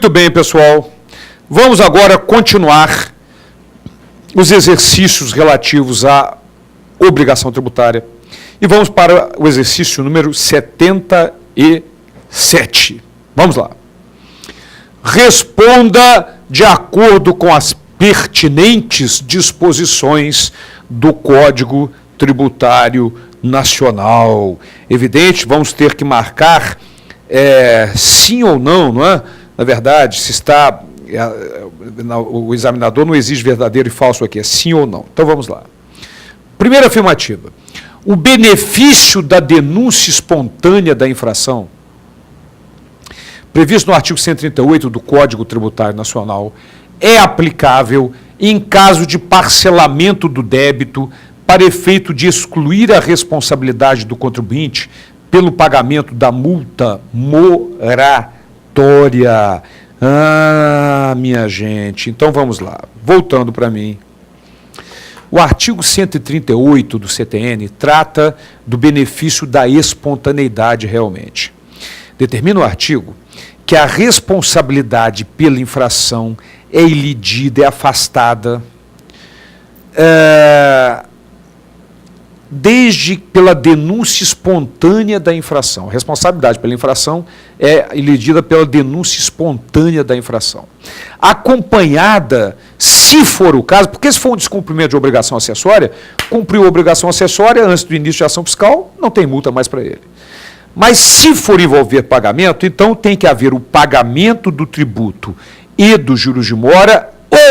Muito bem, pessoal. Vamos agora continuar os exercícios relativos à obrigação tributária. E vamos para o exercício número 77. Vamos lá. Responda de acordo com as pertinentes disposições do Código Tributário Nacional. Evidente, vamos ter que marcar sim ou não, não é? Na verdade, se está... o examinador não exige verdadeiro e falso aqui, é sim ou não. Então vamos lá. Primeira afirmativa. O benefício da denúncia espontânea da infração, previsto no artigo 138 do Código Tributário Nacional, é aplicável em caso de parcelamento do débito para efeito de excluir a responsabilidade do contribuinte pelo pagamento da multa moratória. Ah, minha gente, então vamos lá. Voltando para mim. O artigo 138 do CTN trata do benefício da espontaneidade realmente. Determina o artigo que a responsabilidade pela infração é ilidida, é afastada, desde pela denúncia espontânea da infração. A responsabilidade pela infração é ilidida pela denúncia espontânea da infração. Acompanhada, se for o caso, porque se for um descumprimento de obrigação acessória, cumpriu a obrigação acessória antes do início de ação fiscal, não tem multa mais para ele. Mas se for envolver pagamento, então tem que haver o pagamento do tributo e dos juros de mora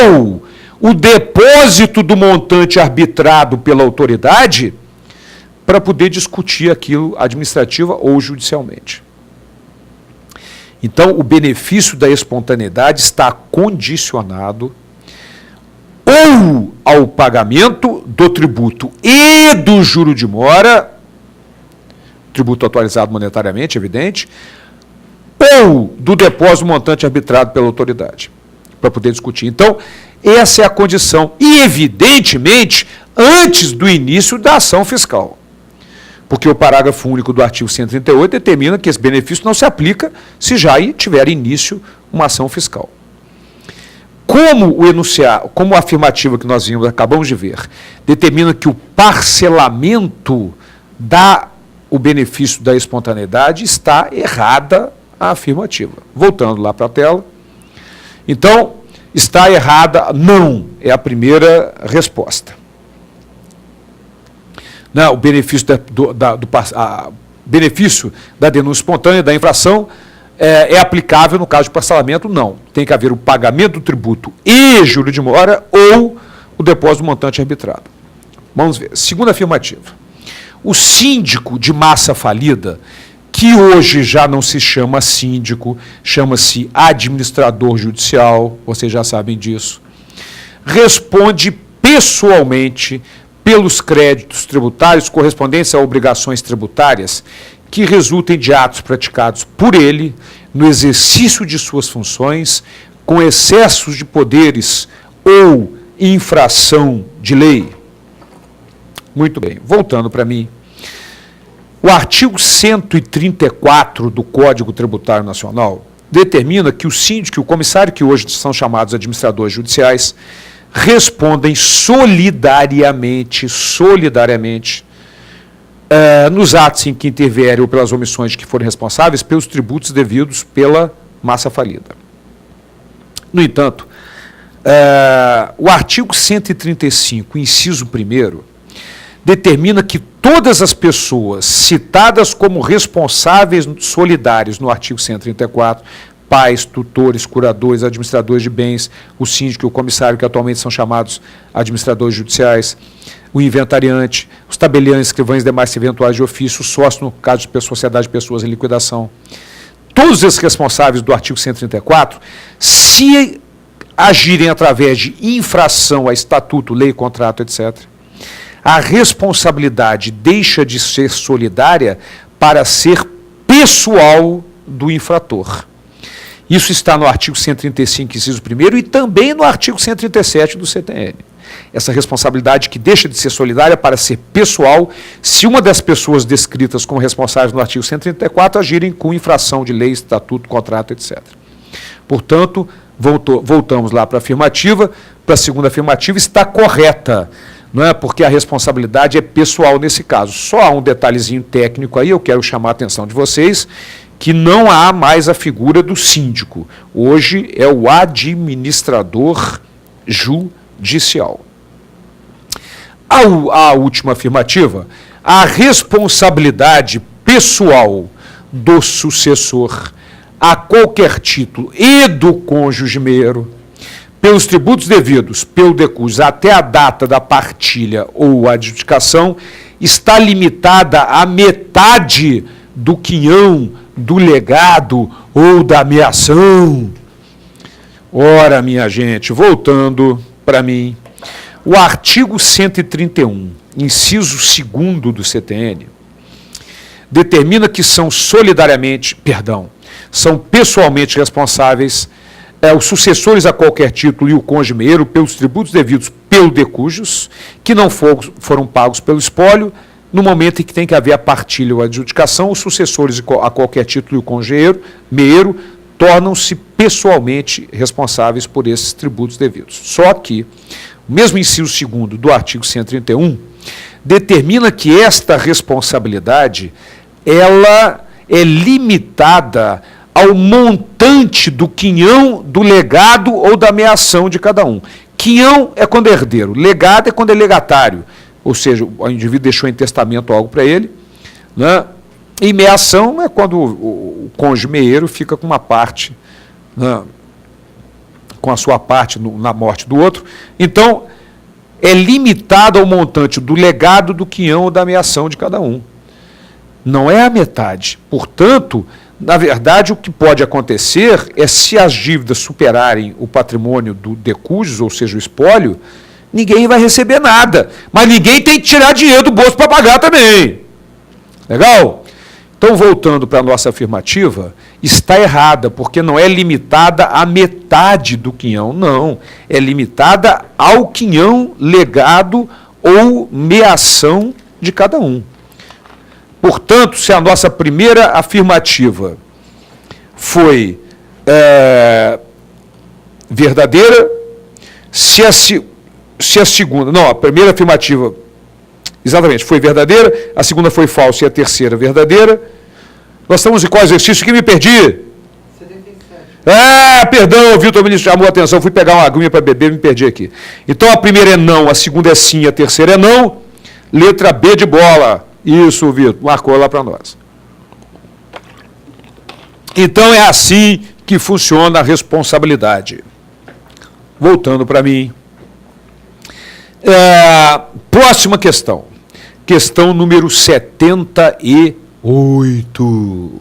ou o depósito do montante arbitrado pela autoridade para poder discutir aquilo administrativa ou judicialmente. Então, o benefício da espontaneidade está condicionado ou ao pagamento do tributo e do juro de mora, tributo atualizado monetariamente, evidente, ou do depósito montante arbitrado pela autoridade, para poder discutir. Então, essa é a condição, e evidentemente, antes do início da ação fiscal. Porque o parágrafo único do artigo 138 determina que esse benefício não se aplica se já tiver início uma ação fiscal. Como o enunciado, como a afirmativa que nós acabamos de ver, determina que o parcelamento dá o benefício da espontaneidade, está errada a afirmativa. Voltando lá para a tela. Então, está errada, não, é a primeira resposta. Não, o benefício benefício da denúncia espontânea da infração é aplicável no caso de parcelamento, não. Tem que haver o pagamento do tributo e juro de mora ou o depósito do montante arbitrado. Vamos ver. Segunda afirmativa. O síndico de massa falida, que hoje já não se chama síndico, chama-se administrador judicial, vocês já sabem disso, responde pessoalmente pelos créditos tributários correspondentes a obrigações tributárias que resultem de atos praticados por ele no exercício de suas funções com excessos de poderes ou infração de lei. Muito bem, voltando para mim. O artigo 134 do Código Tributário Nacional determina que o síndico e o comissário, que hoje são chamados administradores judiciais, respondem solidariamente, nos atos em que intervierem ou pelas omissões de que forem responsáveis pelos tributos devidos pela massa falida. No entanto, o artigo 135, inciso 1º, determina que todas as pessoas citadas como responsáveis solidários no artigo 134, pais, tutores, curadores, administradores de bens, o síndico e o comissário, que atualmente são chamados administradores judiciais, o inventariante, os tabeliães, escrivães e demais eventuais de ofício, o sócio, no caso de sociedade de pessoas em liquidação. Todos esses responsáveis do artigo 134, se agirem através de infração a estatuto, lei, contrato, etc., a responsabilidade deixa de ser solidária para ser pessoal do infrator. Isso está no artigo 135, inciso 1º, e também no artigo 137 do CTN. Essa responsabilidade que deixa de ser solidária para ser pessoal, se uma das pessoas descritas como responsáveis no artigo 134 agirem com infração de lei, estatuto, contrato, etc. Portanto, voltamos lá para a afirmativa, para a segunda afirmativa, está correta, não é? Porque a responsabilidade é pessoal nesse caso. Só há um detalhezinho técnico aí, eu quero chamar a atenção de vocês, que não há mais a figura do síndico. Hoje é o administrador judicial. A última afirmativa, a responsabilidade pessoal do sucessor a qualquer título e do cônjuge meio, pelos tributos devidos, pelo decus, até a data da partilha ou adjudicação, está limitada à metade do quinhão, do legado ou da ameação. Ora, minha gente, voltando para mim, o artigo 131, inciso 2º do CTN, determina que são pessoalmente responsáveis os sucessores a qualquer título e o cônjuge meio pelos tributos devidos pelo decujus, que não foram pagos pelo espólio, no momento em que tem que haver a partilha ou a adjudicação, os sucessores a qualquer título e o cônjuge meio tornam-se pessoalmente responsáveis por esses tributos devidos. Só que o mesmo inciso 2º do artigo 131 determina que esta responsabilidade ela é limitada ao montante do quinhão, do legado ou da meação de cada um. Quinhão é quando é herdeiro, legado é quando é legatário, ou seja, o indivíduo deixou em testamento algo para ele, né? E meação é quando o cônjuge meio fica com uma parte, né? Com a sua parte na morte do outro. Então, é limitado ao montante do legado, do quinhão ou da meação de cada um. Não é a metade. Portanto, na verdade, o que pode acontecer é, se as dívidas superarem o patrimônio do decujus, ou seja, o espólio, ninguém vai receber nada. Mas ninguém tem que tirar dinheiro do bolso para pagar também. Legal? Então, voltando para a nossa afirmativa, está errada, porque não é limitada à metade do quinhão, não. É limitada ao quinhão, legado ou meação de cada um. Portanto, se a nossa primeira afirmativa foi verdadeira, se a segunda... Não, a primeira afirmativa, exatamente, foi verdadeira, a segunda foi falsa e a terceira verdadeira. Nós estamos em qual exercício que me perdi? 77. Perdão, o Vitor me chamou a atenção, fui pegar uma aguinha para beber e me perdi aqui. Então, a primeira é não, a segunda é sim, a terceira é não. Letra B de bola. Isso, Vitor, marcou lá para nós. Então, é assim que funciona a responsabilidade. Voltando para mim. Próxima questão. Questão número 78.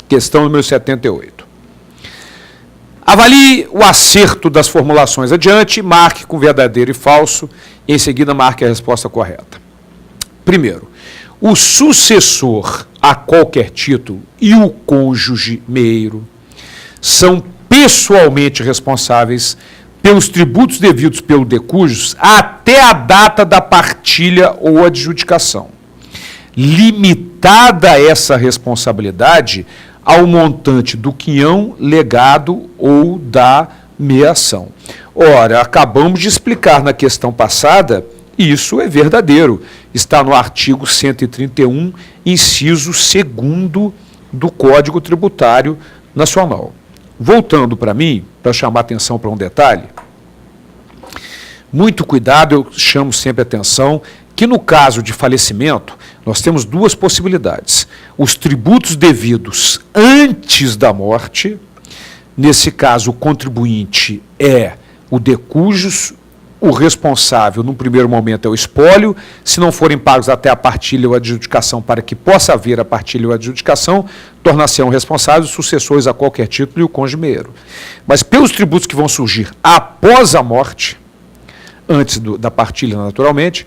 Questão número 78. Avalie o acerto das formulações adiante, marque com verdadeiro e falso, e em seguida marque a resposta correta. Primeiro, o sucessor a qualquer título e o cônjuge meio são pessoalmente responsáveis pelos tributos devidos pelo decujus até a data da partilha ou adjudicação. Limitada essa responsabilidade ao montante do quinhão, legado ou da meação. Ora, acabamos de explicar na questão passada, isso é verdadeiro. Está no artigo 131, inciso 2º do Código Tributário Nacional. Voltando para mim, para chamar atenção para um detalhe, muito cuidado, eu chamo sempre atenção, que no caso de falecimento, nós temos duas possibilidades. Os tributos devidos antes da morte, nesse caso o contribuinte é o decujus, o responsável, no primeiro momento, é o espólio. Se não forem pagos até a partilha ou adjudicação, para que possa haver a partilha ou adjudicação, tornar-se-ão responsáveis os sucessores a qualquer título e o cônjuge meio. Mas pelos tributos que vão surgir após a morte, antes da partilha naturalmente,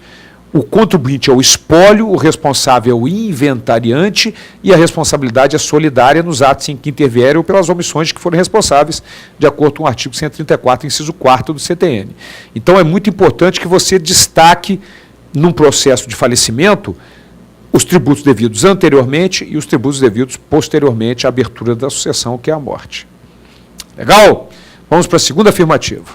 o contribuinte é o espólio, o responsável é o inventariante e a responsabilidade é solidária nos atos em que intervierem ou pelas omissões que forem responsáveis, de acordo com o artigo 134, inciso 4º do CTN. Então, é muito importante que você destaque, num processo de falecimento, os tributos devidos anteriormente e os tributos devidos posteriormente à abertura da sucessão, que é a morte. Legal? Vamos para a segunda afirmativa.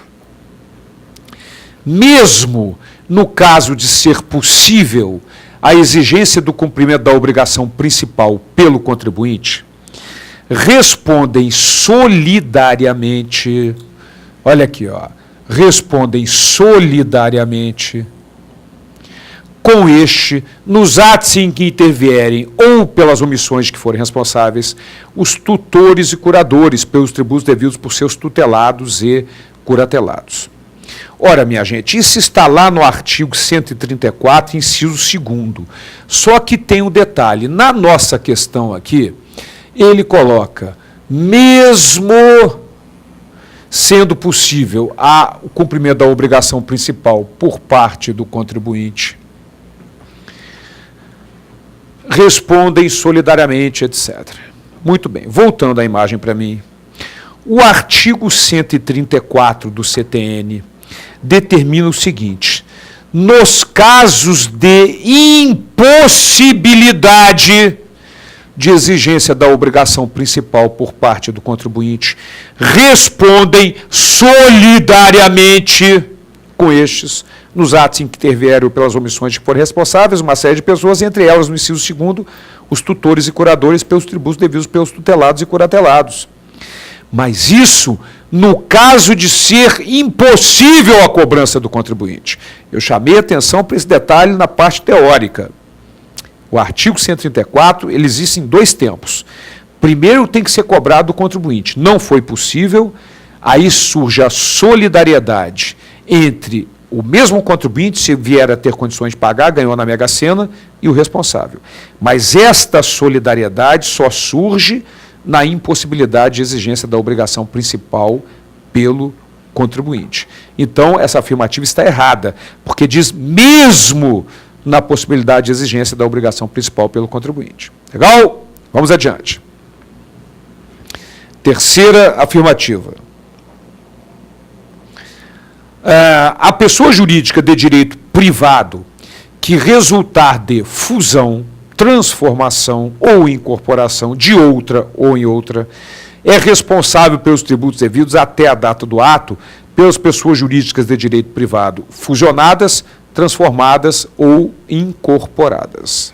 Mesmo no caso de ser possível a exigência do cumprimento da obrigação principal pelo contribuinte, respondem solidariamente, olha aqui, ó, respondem solidariamente com este, nos atos em que intervierem ou pelas omissões que forem responsáveis, os tutores e curadores pelos tributos devidos por seus tutelados e curatelados. Ora, minha gente, isso está lá no artigo 134, inciso 2º. Só que tem um detalhe. Na nossa questão aqui, ele coloca, mesmo sendo possível o cumprimento da obrigação principal por parte do contribuinte, respondem solidariamente, etc. Muito bem, voltando à imagem para mim. O artigo 134 do CTN determina o seguinte: nos casos de impossibilidade de exigência da obrigação principal por parte do contribuinte, respondem solidariamente com estes, nos atos em que intervieram pelas omissões que forem responsáveis, uma série de pessoas, entre elas, no inciso 2º, os tutores e curadores pelos tributos devidos pelos tutelados e curatelados. Mas isso no caso de ser impossível a cobrança do contribuinte. Eu chamei a atenção para esse detalhe na parte teórica. O artigo 134, ele existe em 2 tempos. Primeiro tem que ser cobrado do contribuinte. Não foi possível, aí surge a solidariedade entre o mesmo contribuinte, se vier a ter condições de pagar, ganhou na Mega Sena, e o responsável. Mas esta solidariedade só surge na impossibilidade de exigência da obrigação principal pelo contribuinte. Então, essa afirmativa está errada, porque diz mesmo na possibilidade de exigência da obrigação principal pelo contribuinte. Legal? Vamos adiante. Terceira afirmativa. A pessoa jurídica de direito privado que resultar de fusão, transformação ou incorporação de outra ou em outra, é responsável pelos tributos devidos até a data do ato pelas pessoas jurídicas de direito privado fusionadas, transformadas ou incorporadas.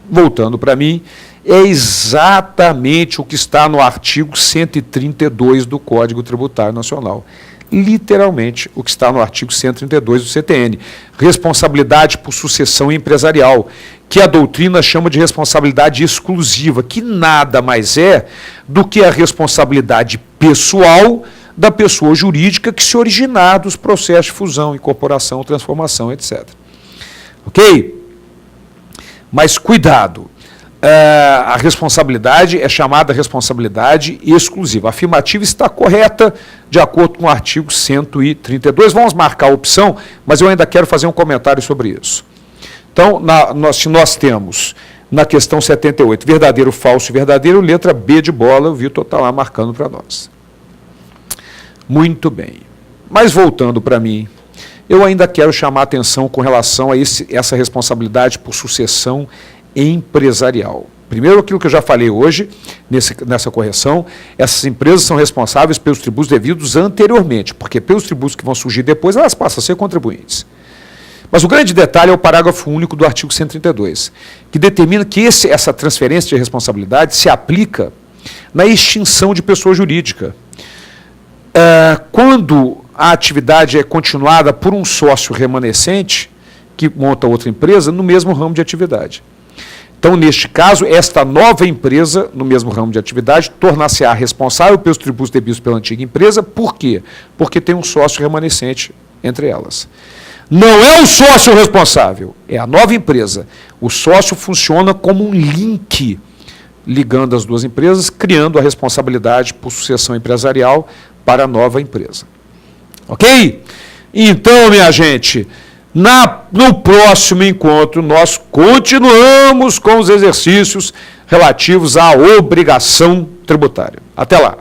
Voltando para mim, é exatamente o que está no artigo 132 do Código Tributário Nacional. Literalmente o que está no artigo 132 do CTN, responsabilidade por sucessão empresarial, que a doutrina chama de responsabilidade exclusiva, que nada mais é do que a responsabilidade pessoal da pessoa jurídica que se originar dos processos de fusão, incorporação, transformação, etc. Ok? Mas cuidado, a responsabilidade é chamada responsabilidade exclusiva. A afirmativa está correta de acordo com o artigo 132. Vamos marcar a opção, mas eu ainda quero fazer um comentário sobre isso. Então, se nós temos na questão 78, verdadeiro, falso e verdadeiro, letra B de bola, o Vitor está lá marcando para nós. Muito bem. Mas voltando para mim, eu ainda quero chamar a atenção com relação a essa responsabilidade por sucessão empresarial. Primeiro, aquilo que eu já falei hoje, nessa correção, essas empresas são responsáveis pelos tributos devidos anteriormente, porque pelos tributos que vão surgir depois, elas passam a ser contribuintes. Mas o grande detalhe é o parágrafo único do artigo 132, que determina que essa transferência de responsabilidade se aplica na extinção de pessoa jurídica. Quando a atividade é continuada por um sócio remanescente, que monta outra empresa, no mesmo ramo de atividade. Então, neste caso, esta nova empresa, no mesmo ramo de atividade, tornar-se-á responsável pelos tributos devidos pela antiga empresa. Por quê? Porque tem um sócio remanescente entre elas. Não é o sócio responsável, é a nova empresa. O sócio funciona como um link ligando as duas empresas, criando a responsabilidade por sucessão empresarial para a nova empresa. Ok? Então, minha gente, no próximo encontro, nós continuamos com os exercícios relativos à obrigação tributária. Até lá!